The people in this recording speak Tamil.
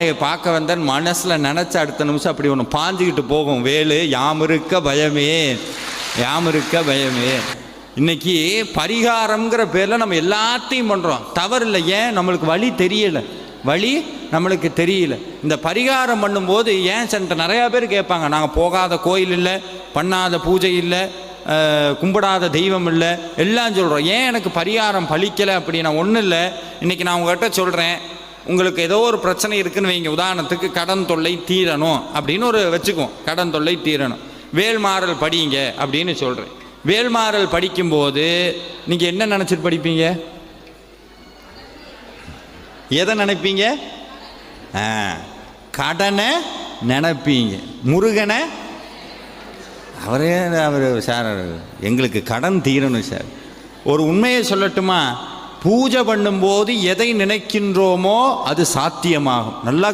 பார்க்க வந்தேன் மனசில் நினச்ச அடுத்த நிமிஷம் அப்படி ஒன்று பாஞ்சிக்கிட்டு போகும். வேலு யாமிருக்க பயமே, யாமிருக்க பயமே. இன்னைக்கு பரிகாரம்ங்கிற பேரில் நம்ம எல்லாத்தையும் பண்ணுறோம். தவறு இல்லை. ஏன்? நம்மளுக்கு வழி தெரியலை, வழி நம்மளுக்கு தெரியல. இந்த பரிகாரம் பண்ணும்போது ஏன் சென்ட்ட நிறையா பேர் கேட்பாங்க, நாங்கள் போகாத கோயில் இல்லை, பண்ணாத பூஜை இல்லை, கும்பிடாத தெய்வம் இல்லை, எல்லாம் சொல்கிறோம். ஏன் எனக்கு பரிகாரம் பலிக்கலை அப்படின்னா ஒன்றும் இல்லை. இன்றைக்கி நான் உங்கள்கிட்ட சொல்கிறேன், உங்களுக்கு ஏதோ ஒரு பிரச்சனை இருக்குன்னு வைங்க. உதாரணத்துக்கு கடன் தொல்லை தீரணும் அப்படின்னு ஒரு வச்சுக்குவோம். கடன் தொல்லை தீரணும், வேல்மாறல் படிங்க அப்படின்னு சொல்கிறேன். வேல்மாறல் படிக்கும்போது நீங்கள் என்ன நினச்சிட்டு படிப்பீங்க? எதை நினைப்பீங்க? கடனை நினைப்பீங்க. முருகனை அவர் சார் எங்களுக்கு கடன் தீரணும் சார். ஒரு உண்மையை சொல்லட்டுமா? பூஜை பண்ணும்போது எதை நினைக்கின்றோமோ அது சாத்தியமாகும். நல்லா